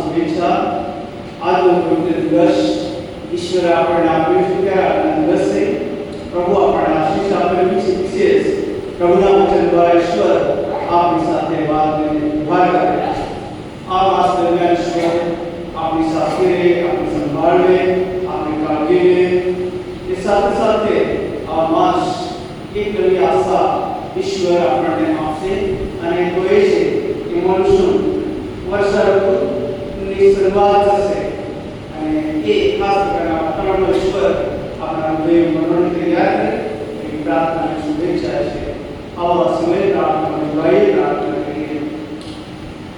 શુભેચ્છા. આજનો પવિત્ર દિવસ ઈશ્વરે આપણને આપ્યો છે ત્યારે આજના દિવસે પ્રભુ આપણને આશીષ આપેલી વિશેષ પ્રભુના વચન દ્વારા ઈશ્વર આપણી સાથે વાત વ્યવહાર કરે. આ માસ દરમિયાન ઈશ્વર આપણી સાથે રહે, આપણી સંભાળે, આપણી કાળજી લે. એ સાથે સાથે આ માસ એક નવી આશા ઈશ્વર આપણને આપશે અને તો એ છે કે મોનસૂન વર્ષા ઋતુની શરૂઆત થશે અને એ ખાસ કરીને વાતાવરણનો ઈશ્વર આપણા હૃદય મનોરંજન તૈયાર કરે એવી પ્રાર્થના શુભેચ્છા છે. આવા સમય પ્રાર્થના જોડાઈએ, પ્રાર્થના કરીએ.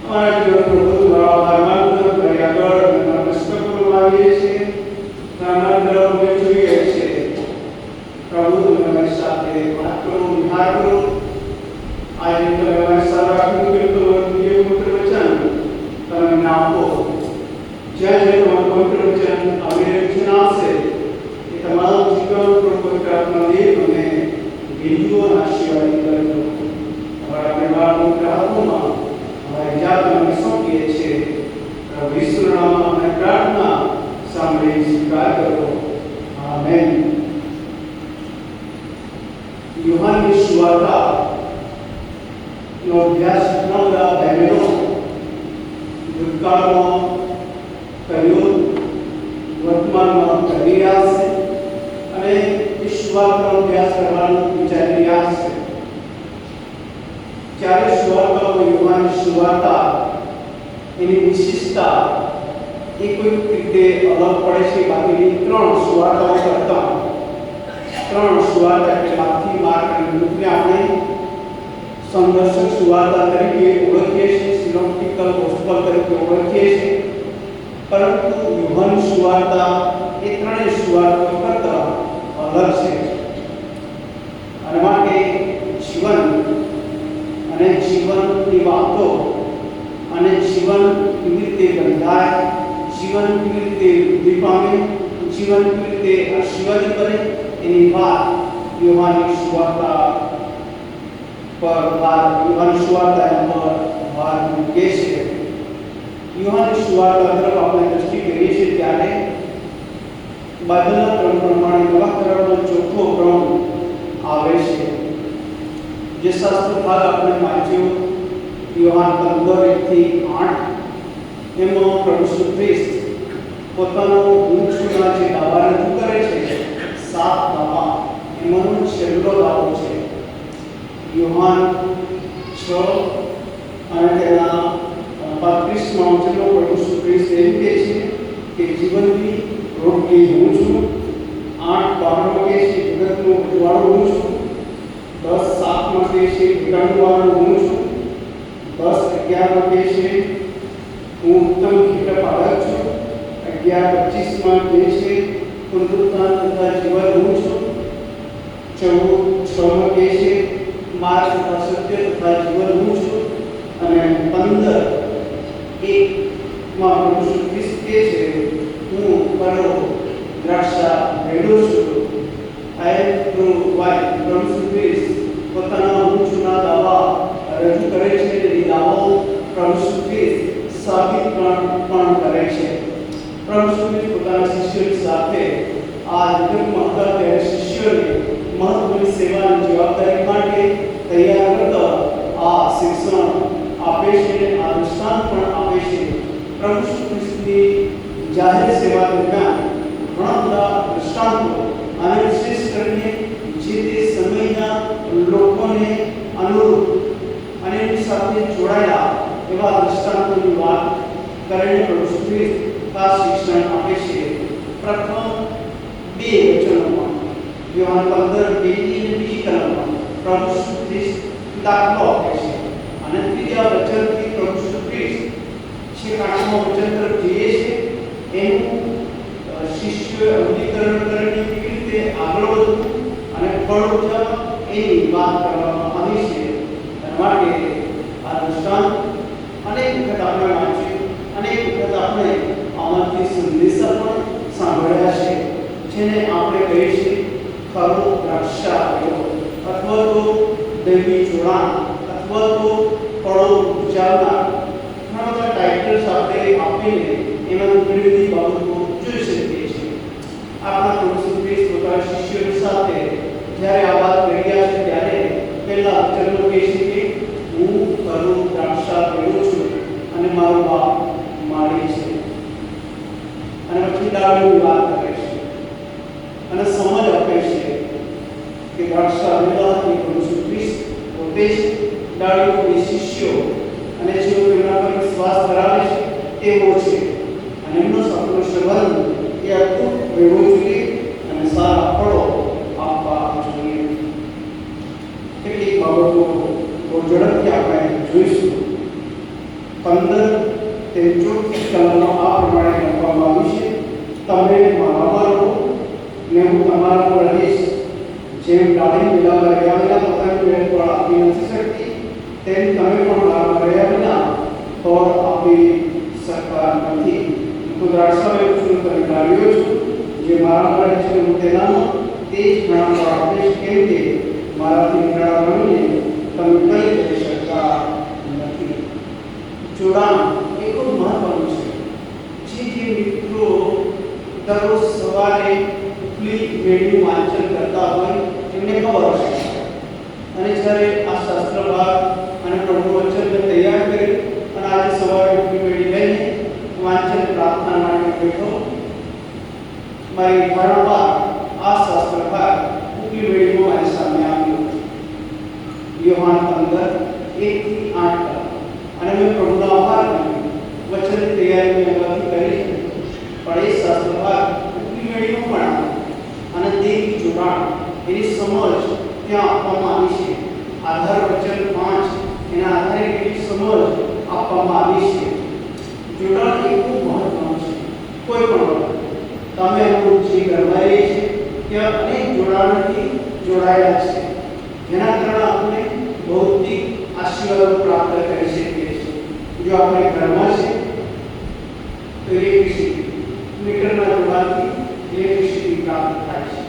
અમારા જીવન પ્રભુ તમારો આભાર માનતો ભાઈ આગળ નમસ્કાર કરવા આવીએ છીએ. તમારા તરફ અમે જોઈએ છીએ પ્રભુ તમે અમારી સાથે વાત કરો, વિહાર કરો. આજે તમે અમારી સાથે રાખવું કે તમારું પુત્ર વચન તમે નાખો. જ્યાં જ્યાં તમારું પવિત્ર વચન આવી વચન આવશે એ તમારું જીવન પ્રભુ પ્રાર્થના દે અને બિંદુઓના આશીર્વાદ કરજો. અમારા પરિવારના ગ્રાહકોમાં અમારી જાતને અમે સોંપીએ છીએ. પ્રભુ ઈશ્વરના નામમાં અમે પ્રાર્થના સાંભળી સ્વીકાર કરો. આમેન. યુહાનની સુવાર્તાનો અભ્યાસ ઘણા બધા બહેનો ભૂતકાળમાં કર્યો, વર્તમાનમાં કરી રહ્યા છે અને સુવાર્તાનો અભ્યાસ કરવાનું વિચારી રહ્યા છે. જ્યારે સુવાર્તામાં યુહાનની સુવાર્તા એની વિશિષ્ટતા એ કોઈક રીતે અલગ પડે છે બાકીની ત્રણ સુવાર્તાઓ કરતા. ત્રણ સુવાર્તા એટલે માથી, માર્ક અને લૂકને આપણે સંદર્શક સુવાર્તા તરીકે ઓળખીએ છીએ, સિનોપ્ટિકલ ગોસ્પલ તરીકે ઓળખીએ છીએ. પરંતુ યુહાનની સુવાર્તા એ ત્રણેય સુવાર્તાઓ કરતા અલગ છે. અને માટે જીવન અને જીવનની વાતો અને જીવન કેવી રીતે બંધાય, જીવન કેવી રીતે વૃદ્ધિ પામે, જીવન કેવી રીતે આશીર્વાદ કરે એની વાત યુહાનની સુવાર્તા પર યુહાનની સુવાર્તા પર ભાર મૂકે છે. યુહાનની સુવાર્તા તરફ આપણે દ્રષ્ટિ કરીએ છીએ ત્યારે બાઇબલના ક્રમ પ્રમાણે નવા કરારનો ચોથો ક્રમ આવે છે. જે શાસ્ત્ર ભાગ આપણે વાંચ્યો યુહાન 15:1-8 એમાં પ્રભુ ઈસુ ખ્રિસ્ત પોતાનો ઊંચના જે દાવા રજૂ કરે છે, 7 દાવા એમાંનો છેલ્લો દાવો છે યુહાન 6 અને તેના 35માં વચનો પ્રભુ ઈસુ ખ્રિસ્ત એમ કહે છે કે જીવનની રોટલી હું છું. 8:12 કહે છે જગતનો ઉજવાળો હું છું. 10:7 કહે છે ઘટાડવાળો હું છું. 10:11 કહે છે હું ઉત્તમ કીટપાલક છું. 11:25 કહે છે પુનરુત્થાન તથા જીવન હું છું. 14:6 કહે છે માર્ગ તથા સત્ય તથા જીવન હું છું. અને 15:1 પ્રભુ ઈસુ ખ્રિસ્ત કહે છે હું ફળો દ્રાક્ષા ભેડો છું. આઈ એમ ટ્રુ વાઇન. પ્રભુ ઈસુ ખ્રિસ્ત પોતાના ઊંચના દાવા રજૂ કરે છે. એ દાવો પ્રભુ ઈસુ ખ્રિસ્ત સાબિત પણ કરે છે. પ્રભુ ઈસુ ખ્રિસ્ત પોતાના શિષ્યોની સાથે આ યુગમાં હતા ત્યારે શિષ્યોને મહત્વની સેવાની જવાબદારી માટે તૈયાર કરતા આ શિક્ષણ આપે છે, આ દૃષ્ટાંત પણ આપે છે. પ્રભુ ઈસુ ખ્રિસ્તની જાહેર સેવા દરમિયાન ઘણા બધા દૃષ્ટાંતો અને વિશેષ કરીને જે તે સમયના લોકોને અનુરૂપ અને એની સાથે જોડાયેલા એવા દૃષ્ટાંતોની વાત કરીને પ્રભુ ઈસુ ખ્રિસ્ત ખાસ શિક્ષણ આપે છે. પ્રથમ 2 વચનોમાં યુહાન 15:2 કલમમાં પ્રભુ ઈસુ ખ્રિસ્ત દાખલો આપે છે અને ત્રીજા વચનથી પ્રભુ ઈસુ ખ્રિસ્ત છેક 8મા વચન તરફ જઈએ છે. એનું શિષ્ય અમલીકરણ કરીને કેવી રીતે આગળ વધવું અને ફળ ઉઠાવવા એની વાત કરવામાં આવી છે. અને માટે આ દૃષ્ટાંત અનેક વખત આપણે વાંચ્યું, અનેક વખત આપણે આમાંથી સંદેશા પણ સાંભળ્યા છે જેને આપણે કહીએ છીએ ખરો દ્રાક્ષા અથવા તો દૈવી જોડાણ અથવા તો ફળો ઉજાવનાર ઘણા બધા ટાઈટલ ટાઇટલ્સ આપણે આપીને એમાં ઘણી બધી બાબતો જોઈ શકીએ છીએ. આપણા પ્રભુ ખ્રિસ્ત પોતાના શિષ્યોની સાથે જ્યારે આ વાત કરી રહ્યા છે ત્યારે પહેલા ચલો કહે છે કે હું ખરું દ્રાક્ષા પેડું છું અને મારો બાપ માળી છે. અને પછી ડાળીની વાત કરે છે અને સમજ આપે છે કે દ્રાક્ષા પેડા એ પ્રભુ ખ્રિસ્ત પોતે જ ડાળીઓ શિષ્યો અને જેઓ તેમના પર વિશ્વાસ ધરાવે છે તેઓ છે. અને એમનો આપણો સંબંધ એ અતૂટ રહેવો જોઈએ અને સારા ફળો આપવા જોઈએ. કેટલીક બાબતો ઝડપથી આપણે જોઈશું. 15:43 કલમમાં આ પ્રમાણે લખવામાં આવ્યું છે, તમે મારામાં રહો ને હું તમારા પર રહીશ. જેમ ડાળી પેલામાં રહ્યા વિના પોતાની ફળ આપી નથી શકતી, તેમ તમે પણ મારામાં રહ્યા વિના ફળ આપી શકતા નથી. હું દ્રાક્ષા વેરું છું, તમે ડાળીઓ છો. જે મારામાં રહે છે હું તેનામાં, તે જ ઘણા ફળ આપે છે. કેમ કે મારાથી નિરાળા બનીને તમે કંઈ કરી શકતા નથી. જોડાણ એ ખૂબ મહત્વનું છે. જે મિત્રો દરરોજ સવારે ઉપલી મેળીનું વાંચન કરતા હોય એમને ખબર છે. અને જ્યારે આ શાસ્ત્ર ભાગ અને પ્રભુ વચનને તૈયાર કરી અને આજે સવારે ઉપલી મેળી લઈને વાંચન પ્રાર્થના માટે બેઠો, મારી ધારણા આ શાસ્ત્ર ભાગ ઉપલી મેળીમાં મારી સામે આવ્યો. યોહાન 15:1-8. અને મેં પ્રભુનો આભાર માન્યો. વચનની તૈયારી મેં અગાઉથી કરી પણ એ શાસ્ત્ર ભાગ ઉપલી મેળીમાં પણ અને દેવી જોડાણ એની સમજ ત્યાં આપવામાં આવી છે. આધાર વચન 5 એના આધારે કેટલી સમજ આપવામાં આવી છે. જોડાણ એ ખૂબ મહત્વનું છે. કોઈ પણ તમે અનુરૂપ જે ઘરમાં રહીએ છીએ ત્યાં અનેક જોડાણથી જોડાયેલા છે, જેના કારણે આપણે ભૌતિક આશીર્વાદો પ્રાપ્ત કરી શકીએ છીએ. જો આપણે ઘરમાં છે તો ઇલેક્ટ્રિસિટી મીટરના જોડાણથી ઇલેક્ટ્રિસિટી પ્રાપ્ત થાય છે.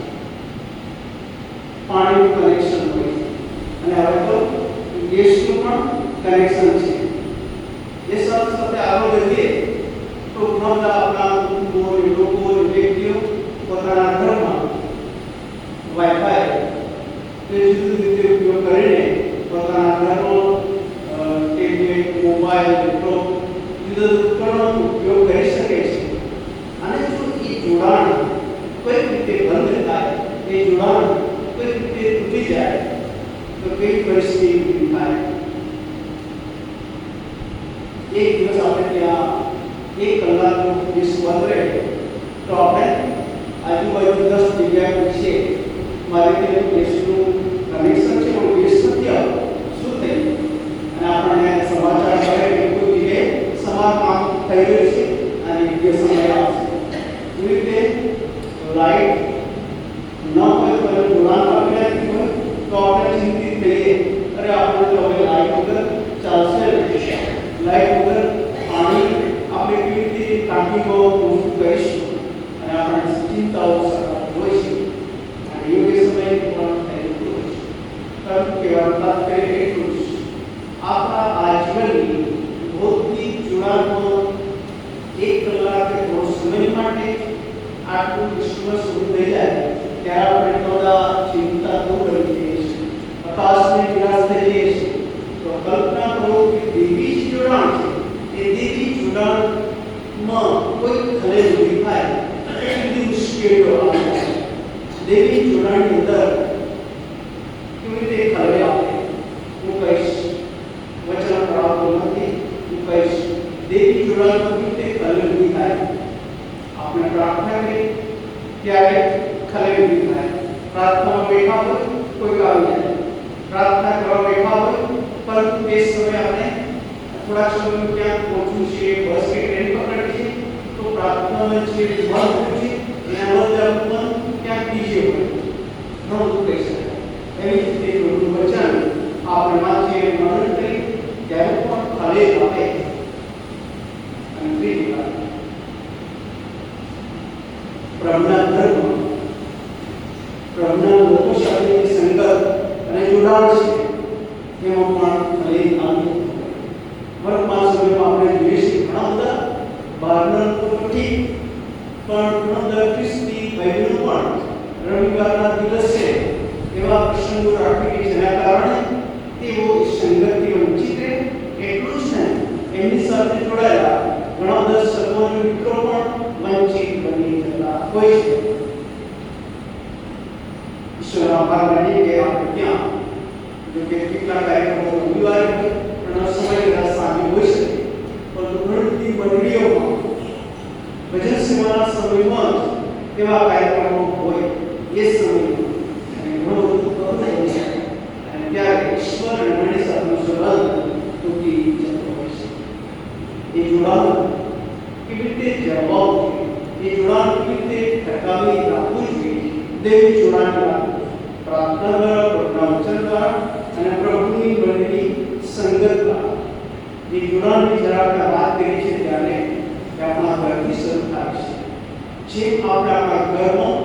પાણીનું કનેક્શન હોય છે અને હવે તો ગેસનું પણ કનેક્શન છે. એ સાથે સાથે આગળ વધીએ તો ઘણા બધા આપણા કુટુંબો, લોકો, વ્યક્તિઓ પોતાના ઘરમાં વાઈફાઈ તે જુદી રીતે ઉપયોગ કરીને પોતાના ઘરમાં ટેબ્લેટ, મોબાઈલ, લેપટોપ જુદા ઉપકરણોનો ઉપયોગ કરી શકે છે. અને જો એ જોડાણ કોઈક રીતે બંધ થાય, એ જોડાણ કોઈક રીતે તૂટી જાય તો કઈ પરિસ્થિતિ ઊભી થાય. એક દિવસ આપણે ત્યાં 1 કલાકનો વીસ બંધ રહે તો આપણે આજુબાજુ 10 જગ્યા પૂછીએ મારે ત્યાં ગેસનું કનેક્શન છે પણ ગેસ નથી આવતો, શું થયું? અને આપણને સમાચાર મળે કે કોઈ જગ્યાએ સમારકામ થઈ રહ્યું છે અને યોગ્ય સમય આવશે. એવી રીતે લાઈટ ન હોય તો જોડાણ આપી નાખ્યું હોય તો આપણે ચિંતિત થઈએ, અરે આપણે તો હવે લાઈટ વગર ચાલશે. લાઈટ વગર પાણી આપણે કેવી રીતે ટાંકીમાં પૂરું કરીશું? અને આપણે ચિંતાઓ હોય છે અને યોગ્ય સમયે પણ થયેલું હોય છે. કારણ કે વાત કરીએ એટલું જ આપણા આ જીવનની ભૌતિક જોડાણમાં 1 કલાક કે થોડો સમય માટે આટલું ક્રિસમસ શરૂ થઈ જાય ત્યારે આપણે બધા ચિંતા દૂર કરી દઈએ છીએ, હતાશને નિરાશ થઈ જઈએ છીએ. તો કલ્પના કરો કે દેવી જોડાણ છે, એ દેવી જોડાણમાં કોઈ ખલેલ ઊભી થાય, કેટલી મુશ્કેલીઓ આવે. દેવી જોડાણની અંદર કેવી રીતે ખલેલ આવે હું કહીશ. વચન પ્રાપ્ત નથી હું કહીશ. દેવી જોડાણમાં કેવી રીતે ખલેલ ઊભી થાય. આપણે પ્રાર્થના કરી ત્યારે ખલેલ ઊભી થાય. પ્રાર્થનામાં બેઠા હોય કોઈ આવી જાય, પ્રાર્થના કરવા બેઠા હોય પરંતુ તે સમયે આપણે થોડા સમય ક્યાં પહોંચવું છે, બસ કે ટ્રેન પકડવી છે તો પ્રાર્થનામાં જે મન હોય છે એના બદલે આપણું મન ક્યાંક બીજે હોય. ઘણું કહી શકાય. એવી રીતે પ્રભુનું વચન આપણે વાંચીએ, મનન કરીએ ત્યારે પણ ખલેલ આવે. અને ત્રીજી વાત, પ્રભુના ધર્મ, પ્રભુના લોકો સાથેની સંગત અને જોડાણ છે એમાં પણ ખલેલ આવે. વર્તમાન સમયમાં આપણે જોઈએ છીએ ઘણા બહારનો તો ઠીક, પણ ખ્રિસ્તી ભાઈઓનું પણ રવિવારના દિવસે એવા પ્રસંગો રાખે કે જેના કારણે તેઓ સંગતિ વંચિત રહે. એટલું જ નહીં, એમની સાથે જોડાયેલા ઘણા બધા સગોન મિત્રો પણ વંચિત બની જતા હોય છે. ઈશ્વરના આભાર માનીએ કે આપણે ત્યાં જો કે કેટલા કાર્યક્રમો રવિવારે હોય પણ સમય સાંજે હોઈ શકે, પરંતુ ઘણી બધી મંડળીઓમાં ભજન સેવાના સમયમાં જ એવા કાર્યક્રમો હોય. એ સમયમાં ઘણું બધું કરવું હોય અને ત્યારે ઈશ્વર અને મંડળી સાથેનો સંબંધ તૂટી જતો હોય છે. એ જોડાણ કેવી રીતે જળવાવું જોઈએ, એ જોડાણ કેવી રીતે ટકાવી રાખવું જોઈએ, દેવી જોડાણ રાખવું પ્રાર્થના દ્વારા, પ્રભુના વચન દ્વારા અને પ્રભુની મંડળીની સંગત દ્વારા. એ જોડાણની જરા આપણે વાત કરી છે ત્યારે આપણા ઘરથી શરૂ થાય છે. જેમ આપણે આપણા ઘરમાં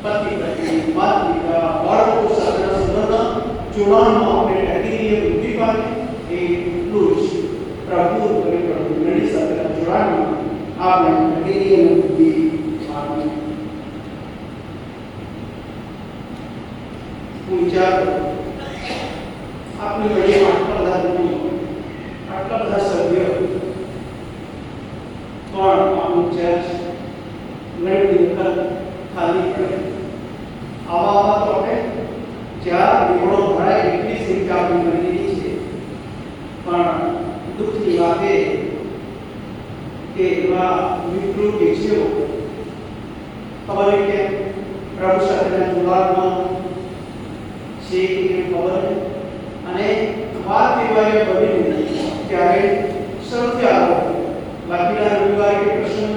પતિ પત્ની, માતા પિતા, બાળકો સાથેના સંબંધના જોડાણમાં આપણે ટકી વૃદ્ધિ પામે, એટલું જ પ્રભુ અને પ્રભુ મંડળી સાથેના જોડાણમાં આપણે ટકી વૃદ્ધિ પામે. વિચાર આપણી મંડળીમાં આટલા બધા લોકો, આટલા બધા સભ્યો, પણ આપણું ચર્ચ ઘણી વખત ખાલી પડે. આવા તો આપણે જ્યાં દીવડો ભરાય એટલી સંખ્યા આપણી મંડળીની છે, પણ દુઃખની વાત એ કે એવા મિત્રો કે જેઓ ખબર કે પ્રભુ સાથેના જોડાણમાં છે કે ખબર અને વાત એવા બની ત્યારે સૌથી આગળ બાકીના રવિવારે કે પ્રસંગ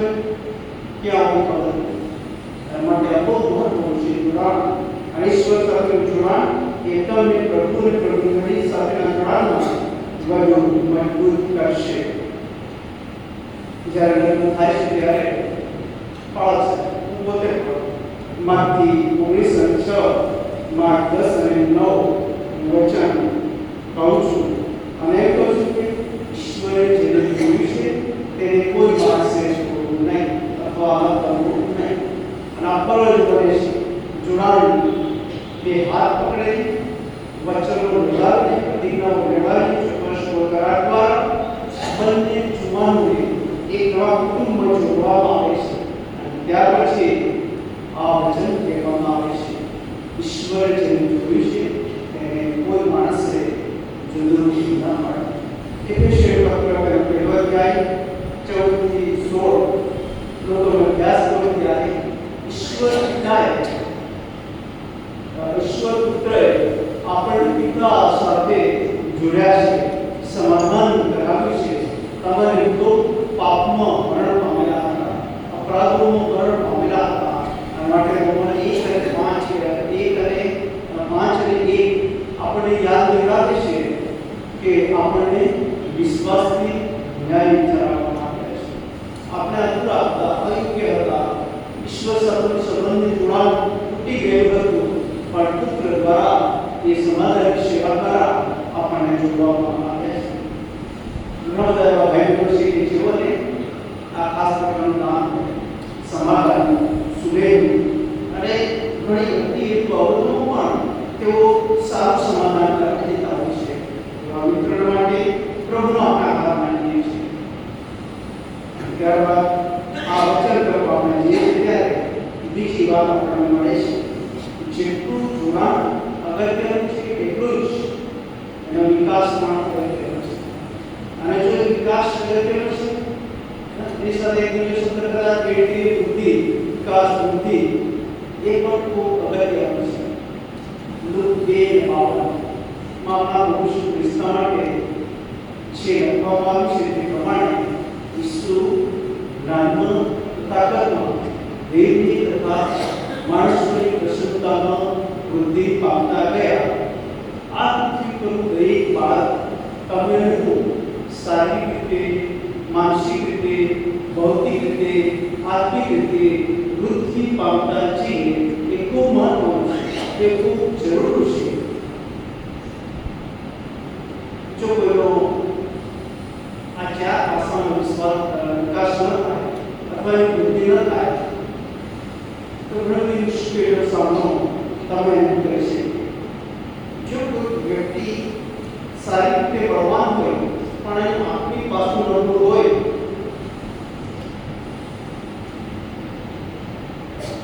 ક્યાં હોય ખબર માટે બહુ મહત્વનું છે જોડાણ. અને ઈશ્વર સાથેનું જોડાણ એકદમ પ્રભુ અને પ્રભુની સાથેના જોડાણમાં વધુ મજબૂત કરશે. જ્યારે લગ્ન થાય છે ત્યારે પાળસ હું પોતે માથી 1906 માર્ચ 10 અને 9 વચન કહું છું અને કહું છું કે ઈશ્વરે જેને જોયું છે તેને કોઈ માણસે છોડવું નહીં અથવા અલગ કરવું નહીં. અને આ પર જ બને છે જોડાણ. બે હાથ પકડે, વચનો લગાવીને, પ્રતિજ્ઞાઓ લેવાની, ચોક્કસ કરાર દ્વારા બંને જુવાનોને એક નવા કુટુંબમાં જોડવામાં આવે છે. અને ત્યાર પછી આ વચન કહેવામાં આવે છે ઈશ્વરે જેને જોયું છે તેને કોઈ માણસે જુદું ન પાડે. એફએસીયન પત્ર પહેલો અધ્યાય 14 થી 16 લોકોનો અભ્યાસ કરો ત્યારે ઈશ્વર પુત્રએ આપણે પિતા સાથે જોડ્યા છે, સમાધાન કરાવ્યું છે. તમારે તો પાપમાં મરણ પામેલા હતા, અપરાધોમાં મરણ પામેલા હતા. આ માટે રોમન 1 અને 5 આપણે યાદ દેવડાવે છે કે આપણને વિશ્વાસથી ન્યાય વિચારવામાં આવે છે. આપણે અધૂરા હતા, અયોગ્ય હતા, ઈશ્વર સાથેનું સંબંધનું જોડાણ તૂટી ગયું હતું, પણ પુત્ર દ્વારા એ સમાધાનની સેવા દ્વારા આપણને જોડવામાં આવે છે. ઘણા બધા એવા ભાઈઓ છે કે જેઓને આ ખાસ પ્રકારનું કામ સમાધાન, સુલેહ અને ઘણી બધી બાબતોમાં પણ તેઓ સારું સમાધાન કરી દેતા હોય છે. એવા મિત્રો માટે પ્રભુનો આપણે આભાર માનીએ છીએ. ત્યારબાદ આ વચન તરફ આપણે જઈએ ત્યારે બીજી વાત આપણને મળે છે. જેટલું જોડાણ અગત્યનું છે એટલું જ એનો વિકાસ પણ અગત્યનો છે. અને જો વિકાસ અગત્યનો છે એની સાથે એક બીજો શબ્દ કદાચ પેઢી બુદ્ધિ, વિકાસ બુદ્ધિ એ પણ ખૂબ અગત્યનું છે. લુક 2:52 માં આપણા પ્રભુ શ્રી ખ્રિસ્ત માટે જે લખવામાં આવ્યું છે તે પ્રમાણે ઈસુ જ્ઞાનમાં, તાકાતમાં, દેવની તથા માણસોની પ્રસન્નતામાં વૃદ્ધિ પામતા ગયા. આ પૃથ્વી પર દરેક બાળક તમે હું શારીરિક રીતે, માનસિક રીતે, ભૌતિક રીતે, આત્મિક રીતે વૃદ્ધિ પામતા છીએ. એ ખૂબ મહત્વનું છે, એ ખૂબ જરૂરી છે. જો કોઈનો આ ચાર પાસાનો વિકાસ ન થાય અથવા એની વૃદ્ધિ ન થાય તો ઘણી મુશ્કેલીનો સામનો તમે કરી શકે. જો કોઈ વ્યક્તિ સારી રીતે બળવાન હોય પણ એનું આંખની પાસું નબળું હોય,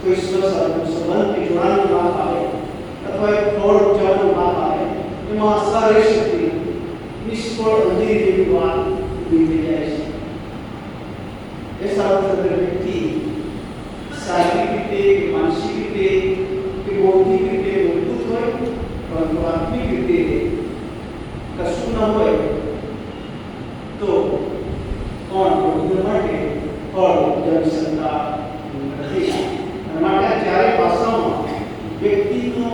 કોઈ સંબંધથી જોડાણનું ના આવે અથવા એક ફળ ઉપજાવવાનું ના આવે, એમાં આશા રહી શકતી નિષ્ફળ અંધેરી જેવી વાત ઊભી થઈ જાય છે. એ સારું વ્યક્તિ શારીરિક રીતે કે માનસિક રીતે કે બૌદ્ધિક રીતે મજબૂત હોય પરંતુ આત્મિક રીતે કશું ન હોય તો કોણ ભોગવવા માટે ફળ ઉપજાવી શકતા નથી. અને માટે ચારે પાસામાં વ્યક્તિનો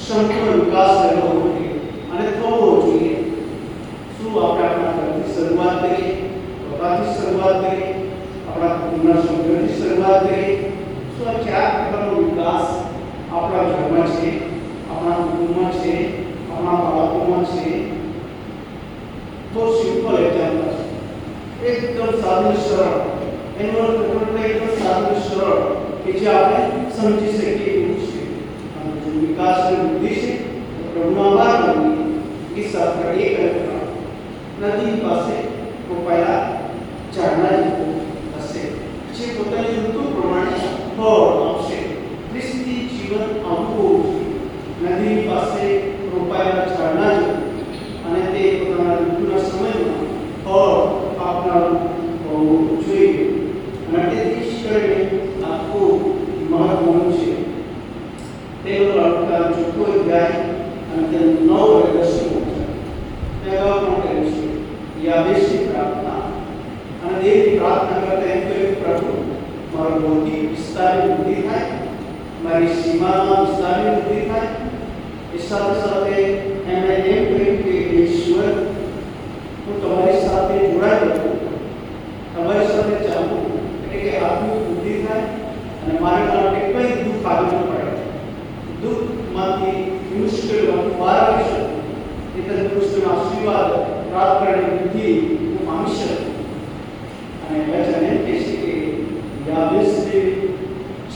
સંપૂર્ણ વિકાસ થયો હોવો જોઈએ અને થવો જોઈએ. શું આપણે આપણા ઘરથી શરૂઆત કરીએ, પોતાથી શરૂઆત કરીએ, આપણા કુટુંબના સભ્યોથી શરૂઆત કરીએ? શું આ ચાર પ્રકારનો વિકાસ આપણા ઘરમાં છે, આપણા કુટુંબમાં છે, આપણા બાળકોમાં છે? બહુ સિમ્પલ એક્ઝામ્પલ છે, એકદમ સાદું સરળ. એનો અર્થ એકદમ સાદું સરળ કે જે આપણે સમજી શકીએ એવું છે. અને જો વિકાસની વૃદ્ધિ છે તો પ્રભુનો આભાર માનીએ કે સફળ એક નદી પાસે રોપાયેલા ઝાડના જેવું હશે, જે પોતાની ઋતુ પ્રમાણે ફળ આપશે. ખ્રિસ્તી જીવન આવું હોવું જોઈએ, નદી પાસે રોપાયેલા ઝાડના જેવું, અને તે પોતાના ઋતુના સમયમાં ફળ આપનારું હોવું જોઈએ. અને તે ઈશ્વરને આ ખૂબ મહત્વનું છે. તેનો અર્થ ચોખ્ખો અધ્યાય અને તેનું 9 અને 10 તેવા પણ કહ્યું છે યાદેશની પ્રાર્થના. અને દેવની પ્રાર્થના કરતા એમ કહ્યું, પ્રભુ મારો ભૌતિક વિસ્તારની વૃદ્ધિ થાય, મારી સીમાના વિસ્તારની વૃદ્ધિ થાય. એ સાથે સાથે એમણે એમ કહ્યું કે ઈશ્વર હું તમારી સાથે જોડાયેલો છું, તમારી સાથે ચાલવું એટલે કે આત્મિક વૃદ્ધિ થાય અને મારે માટે કંઈ દુઃખ આવી ન પડે. દુઃખમાંથી મુશ્કેલીમાંથી બહાર આવી શકું, એ તંદુરસ્તીનો આશીર્વાદ પ્રાપ્ત કરીને વૃદ્ધિ હું પામી શકું. અને વચન એમ કહે છે કે યાદેશને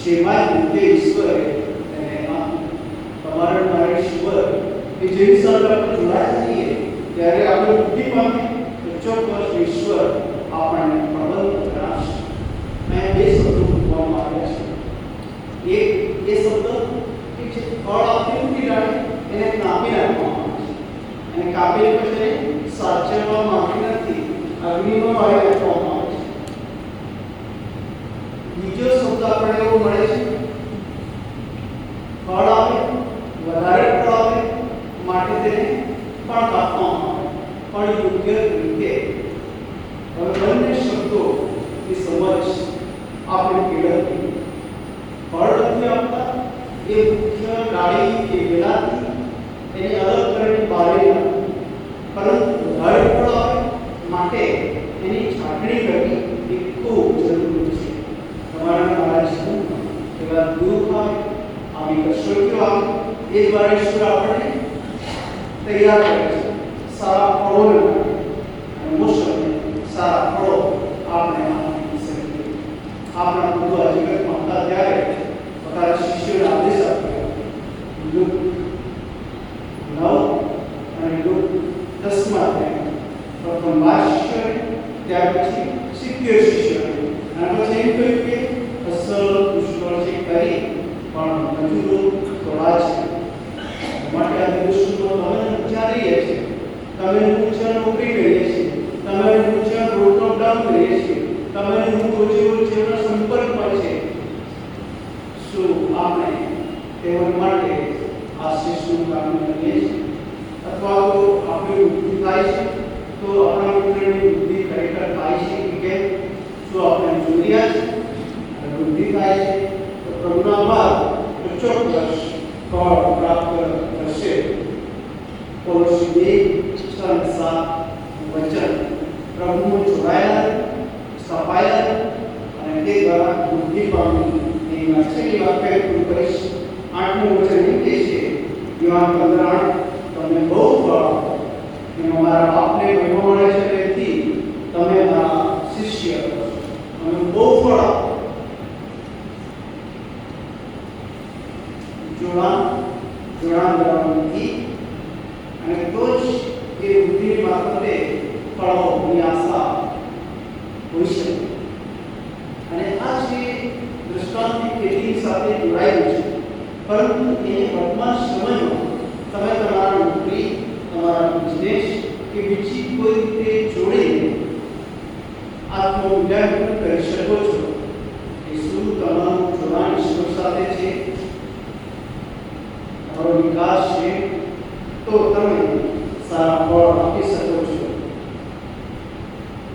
સેવાય રીતે ઈશ્વરે એને તમારા મારે ઈશ્વર કે જેની સાથે આપણે જોડાયા છીએ ત્યારે આપણે વૃદ્ધિ પામીએ તો ચોક્કસ ઈશ્વર આપણને પ્રબંધ કરાવશે. મેં બે શબ્દો મૂકવામાં આવ્યા છે. એક એ શબ્દ કે જે ફળ આપતી નથી ડાળી એને કાપી નાખવામાં આવે છે, અને કાપીને પછી સાચવવામાં આવતી નથી, અગ્નિમાં મારી નાખવામાં આવે છે. બીજો શબ્દ આપણને એવો મળે છે, ફળ આવે, વધારે ફળ આવે માટે તેને પણ કાપવામાં આવે, પણ યોગ્ય રીતે. હવે બંને શબ્દોની સમજ આપણે કેળવવી. ફળ નથી આપતા એ મુખ્ય ડાળી કે વેલાથી એને અલગ કરીને બાળી નાખવી, પરંતુ વધારે ફળ આવે માટે એની છાટણી કરવી એ ખૂબ જરૂરી છે. તમારા મારા જીવનમાં એવા દુઃખ આવે, આવી કસોટીઓ આવે, એ દ્વારા ઈશ્વર આપણને તૈયાર કરે છે સારા ફળોને માટે, અને મોસમને સારા ફળો આપણે આપી શકીએ. આપણા પ્રભુ આ જગતમાં હતા ત્યારે પોતાના શિષ્યોને આદેશ આપ્યો, લુક 9 અને લુક 10 પ્રથમ વાક્ય, ત્યાર પછી 70 શિષ્યોને, અને પછી એમ કહ્યું કે અસલ પુષ્કળ છે કરી પણ મજૂરો થોડા છે. માટે આ દિવસોમાં તમે વિચારીએ છીએ, તમે ઊંચા નોકરી કરીએ છીએ, તમે ઊંચા રોડ ડાઉન કરીએ છીએ, તમે રોજેરોજના સંપર્કમાં છે. શું આપણે તેઓ માટે આશીષનું કામ કરીએ છીએ? અથવા તો આપણી વૃદ્ધિ થાય છે તો આપણા મિત્રની વૃદ્ધિ ખરેખર થાય છે કે કેમ? શું આપણે જોઈ રહ્યા છે વૃદ્ધિ થાય છે તો પ્રભુના આભાર ચોક્કસ ફળ પ્રાપ્ત થશે. કોલોસી 2:6-7 વચન પ્રભુમાં જોડાયેલા, સ્થપાયેલા અને તે દ્વારા વૃદ્ધિ પામી એની વાંચેલી વાક્ય પૂરું કરીશ. 8મું વચન એમ કહે છે, યોહાન 15:8, તમે બહુ ફળ આપો, એમાં મારા બાપને મહિમા મળે છે, તેથી તમે મારા શિષ્ય છો. અમે બહુ ફળ આપો. જોડાણ ધરાવવાથી અને તો જ એ વૃદ્ધિ મારફતે ફળોની આશા હોઈ શકે. અને આ જે દ્રષ્ટાંતની ખેતી સાથે જોડાયેલું છે, પરંતુ એ વર્તમાન સમયમાં તમે તમારા નોકરી, તમારા બિઝનેસ કે બીજી કોઈ રીતે જોડીને આત્મમૂલ્યાંકન કરી શકો છો કે શું તમારું જોડાણ ઈશ્વર સાથે છે, તમારો વિકાસ છે, તો તમે સારા ફળ આપી શકો છો.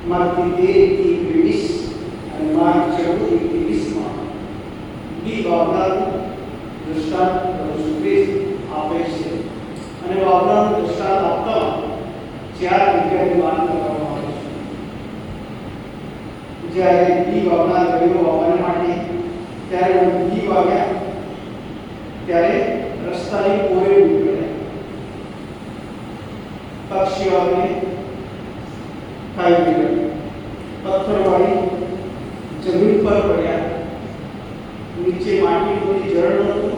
માર્ક 13:20 અને માર્ક 14:20 બી વાવનારું દૃષ્ટાંત પ્રભુ ખ્રિસ્ત આપે છે. અને વાવનારું દૃષ્ટાંત આપતા 4 જગ્યાની વાત કરવામાં આવે છે. જ્યારે બી વાવનાર ગયો વાવવા માટે, ત્યારે બી વાવ્યા ત્યારે રસ્તાની કોરે નીકળ્યા, પક્ષીઓ આવીને ખાઈ ગયા, પથ્થરવાળી જમીન પર પડ્યા, નીચે માટી કોઈ જળ નહોતું,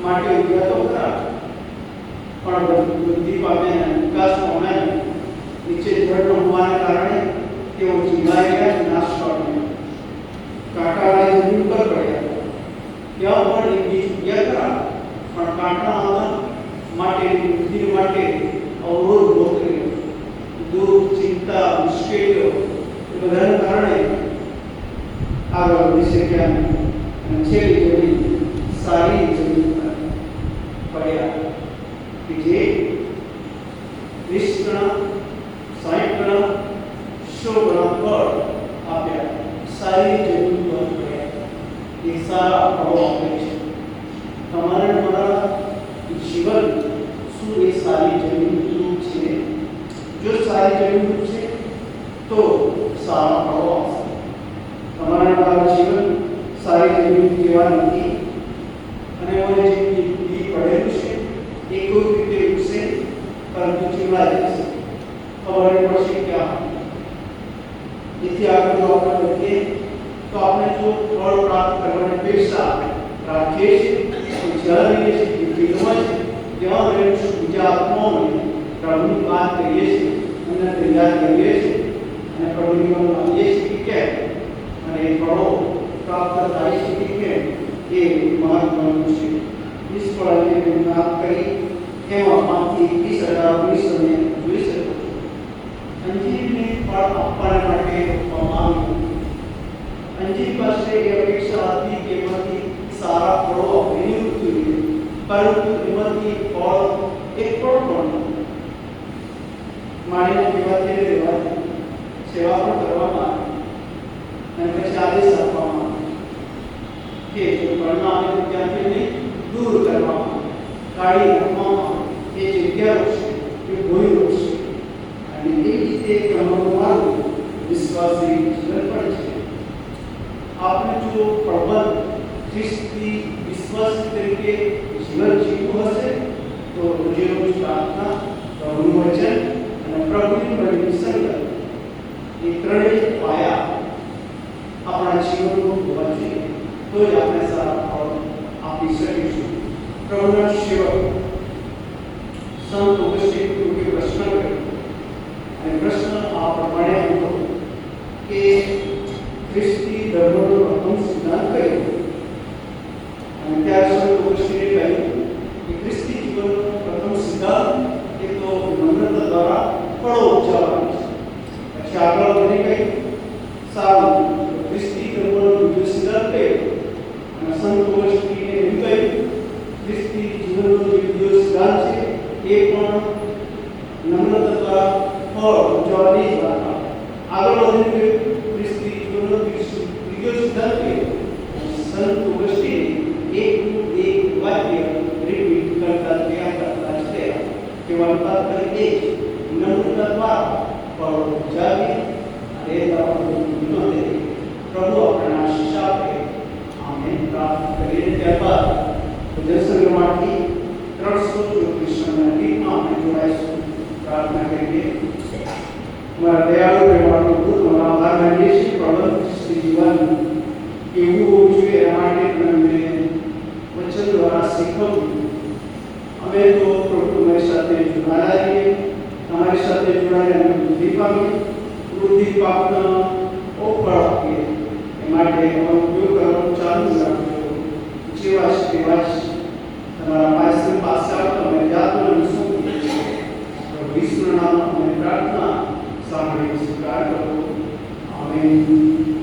માટી ઉગ્યા તો ખરા પણ વૃદ્ધિ પામ્યા, વિકાસ પામ્યા, નીચે જળ ન હોવાને કારણે તેઓ જીવાઈ ગયા, નાશ પામ્યા. કાંટાવાળી જમીન પર પડ્યા, ત્યાં પણ એ બીજ ઉગ્યા ખરા પણ કાંટા માટે, વૃદ્ધિ માટે અવરોધ ઉભો કર્યો. દુઃખ, ચિંતા, મુશ્કેલીઓ એ બધાને કારણે આગળ વધી શક્યા નહીં. અને છેલ્લી જમીન સારી જમીન પર પડ્યા કે જે 20 ગણા, 60 ગણા, 100 ગણા ફળ આપ્યા. સારી જમીન પર પડ્યા એ સારા ફળો આપે છે. તમારે તમારા જીવન શું એ સારી જમીન છે? જો સારી જમીન છે તો સારા ફળો આવશે. તમારા તમારા જીવન સારી જમીન જેવા નથી અને મને જે બી પડેલું છે એ કોઈ રીતે ઉગશે, પરંતુ ચીવડાઈ જશે, ખબર પડશે ક્યાં. જેથી આગળ જો આપણે લખીએ તો આપણે જો ફળ પ્રાપ્ત કરવાની અપેક્ષા રાખીએ છીએ તો જ્યાં રહીએ છીએ ફિલ્ડમાં છે ત્યાં રહીને બીજા આત્માઓને પ્રભુની વાત કરીએ છીએ અને તૈયાર કરીએ છીએ અને પ્રભુની વાત માનીએ છીએ કે અને ફળો પ્રાપ્ત થાય છે કે એ મહત્વનું છે. નિષ્ફળતાની વાત કરી એમાં 5-20,000 જોઈ શકો છો. અંજીરને ફળ આપવા માટે રોપવામાં આવ્યું. અંજીર પાસે એ અપેક્ષા હતી કે એમાંથી સારા ફળો આપીને ઉતરીએ, પરંતુ એમાંથી ફળ એક પણ માણીને પીવાથી રહેવા સેવા પણ કરવામાં આવી અને પછી આદેશ આપવામાં કે જો ફળના આવે તો ત્યાંથી નહીં દૂર કરવામાં, કાઢી નાખવામાં, એ જગ્યા રોકશે, એ ભૂમિ રોકશે. અને એ રીતે તમારું વિશ્વાસી જીવન પણ છે. આપણે જો પ્રબળ ખ્રિસ્તી વિશ્વાસી તરીકે જીવન જીવવું હશે તો રોજે રોજ પ્રાર્થના, પ્રભુનું વચન અને પ્રભુની વચનની સંગત એ ત્રણેય પાયા આપણા જીવનમાં હોવા જોઈએ, તો જ આપણે સારા ફળ આપી શકીશું. પ્રભુના સેવક સંત ઓગસ્ટીન ટૂંકે પ્રશ્ન કર્યો અને પ્રશ્ન આ પ્રમાણે હતો કે ખ્રિસ્તી ધર્મનો પ્રથમ સિદ્ધાંત કયો? અને ત્યારે સંત ઓગસ્ટીને કહ્યું કે ખ્રિસ્તી જીવનનો પ્રથમ સિદ્ધાંત એ તો નમ્રતા દ્વારા ફળો ઉપજાવવાનો છે. પછી આગળ વધીને કહ્યું સારું, ખ્રિસ્તી ધર્મનો બીજો સિદ્ધાંત કયો? અને સંત ઓગસ્ટીને એમ કહ્યું ખ્રિસ્તી જીવનનો જે બીજો સિદ્ધાંત છે એ પણ નમ્રતા દ્વારા ફળ ઉપજાવવાની જ વાત. આગળ વધીને ખ્રિસ્તી જીવનનો ત્રીજો સિદ્ધાંત કયો? સંત ઓગસ્ટીને એક વાક્ય રિપીટ કરતા ગયા કે વાર્તા તરીકે નમ્રતા દ્વારા ફળ ઉપજાવી અને એ દ્વારા પ્રભુ આપણને આશીષ આપે. આમેન. પ્રાર્થના કરીને ત્યારબાદ જનસંઘમાંથી 334 ગીતમાં આપણે જોડાઈશું. પ્રાર્થના કરીએ. અમારા દયાળુ પ્રેમાળુ પ્રભુ તમારા આભાર માનીએ છીએ પ્રબંધ ખ્રિસ્તી જીવન કેવું હોવું જોઈએ એ માટે તમે અમને વચન દ્વારા શીખવ્યું. અમે તો પ્રભુ તમારી સાથે જોડાયેલા રહીએ, તમારી સાથે જોડાઈને અમે બુદ્ધિ પામીએ, બુદ્ધિ પ્રાપ્ત ફળ આપીએ. એ માટે અમારો ઉપયોગ કરવાનું ચાલુ રાખજો. જેવા છે તેવા જ તમારા પાસે આવતો અમે જાતને સોંપીએ છીએ. પ્રભુ ઈશ્વરના નામમાં અમે પ્રાર્થના સાંભળી સ્વીકાર કરો. આમેન.